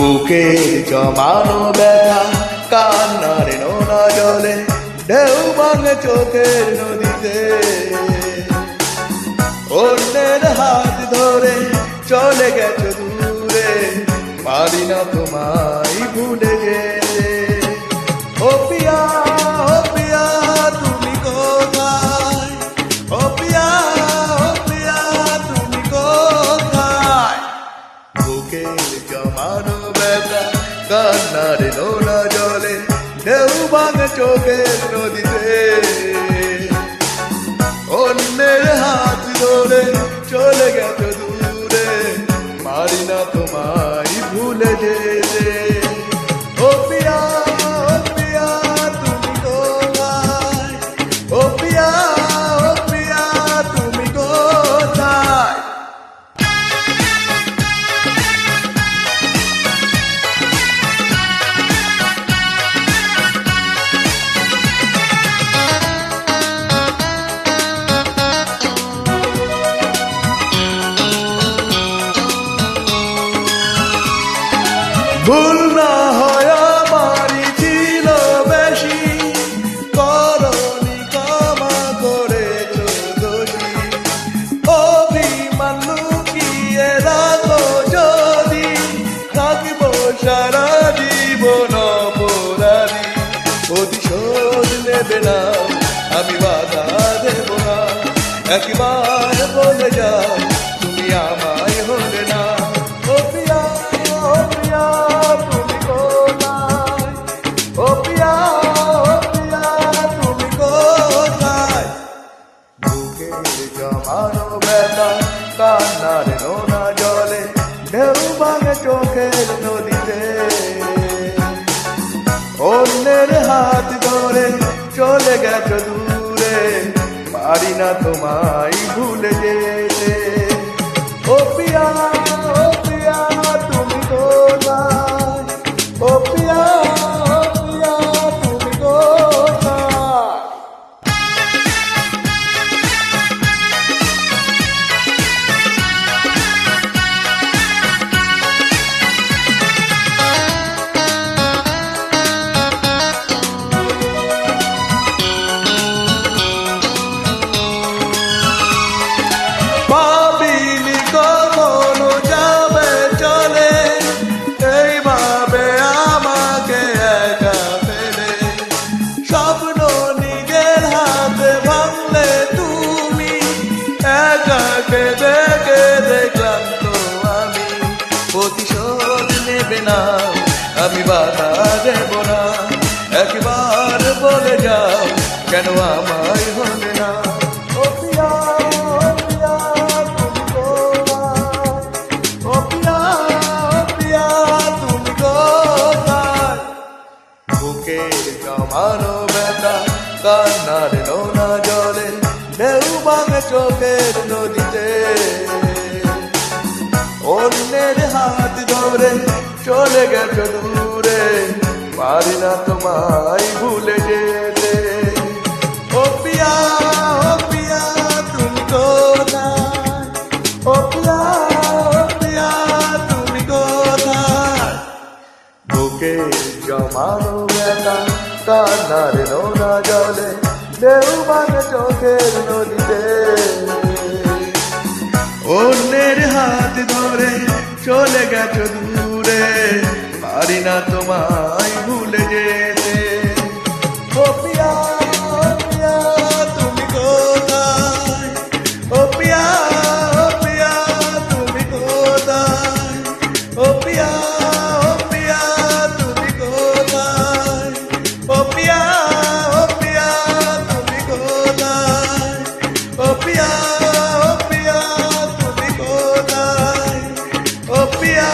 বুকের জমানো ব্যথা কান্নার নোনা জলে ঢেউ ভাঙে চোখের নদীতে। অন্যের হাত ধরে চলে গেছো দূরে, পারি না তোমায় ভুলে যেতে। ও পিয়া তুমি কোথায়? ও পিয়া তুমি কোথায়? বুকের জমানো ব্যথা কান্নার নোনা জলে ঢেউ ভাঙে চোখের নদীতে। অন্যের হাত ধরে চলে গেছো দূরে, পারি না তোমায় ভুলে যেতে। ও পিয়া তুমি কোথায়? ও পিয়া তুমি কোথায়? ভুল না হয় আমারই ছিল বেশি, করনি ক্ষমা করেছো দোষী। অভিমান লুকিয়ে রাখো যদি, থাকব সারা জীবন অপরাধী। প্রতিশোধ নেবে না, আমি বাধা দেব না, একবার বলে যাও তুমি আমায় হলে না। ও পিয়া তুমি কোথায়? ও পিয়া তুমি কোথায়? বুকের জমানো ব্যথা কান্নার নোনা জলে ঢেউ ভাঙে চোখের নদীতে। অন্যের হাত ধরে চলে গেছো দূরে, পারি না তোমায় ভুলে যেতে। ও পিয়া তুমি কোথায়? ও পিয়া তুমি কোথায়? ভাবিনি কখনো যাবে চলে, এইভাবে আমাকে একা ফেলে। স্বপ্ন নিজের হাতে ভাঙলে তুমি, একা কেঁদে কেঁদে ক্লান্ত আমি। প্রতিশোধ নেবে না, আমি বাধা দেব না, একবার বলে যাও কেন আমায় হলে না। ও পিয়া তুমি কোথায়? ও পিয়া তুমি কোথায়? বুকের জমানো ব্যথা কান্নার নোনা জলে ঢেউ ভাঙে চোখের নদীতে। অন্যের হাত ধরে চলে গেছো দূরে, পারি না তোমায় ভুলে যেতে। ও পিয়া তুমি কোথায়? ও পিয়া তুমি কোথায়? বুকের জমানো ব্যথা কান্নার নোনা জলে ঢেউ ভাঙে চোখের নদীতে। অন্যের হাত ধরে চলে গেছো দূরে, পারি না তোমায় ভুলে যেতে। ও পিয়া তুমি কোথায়? ও পিয়া তুমি কোথায়? ও পিয়া তুমি কোথায়? ও পিয়া তুমি কোথায়? ও পিয়া তুমি কোথায়? ও পিয়া।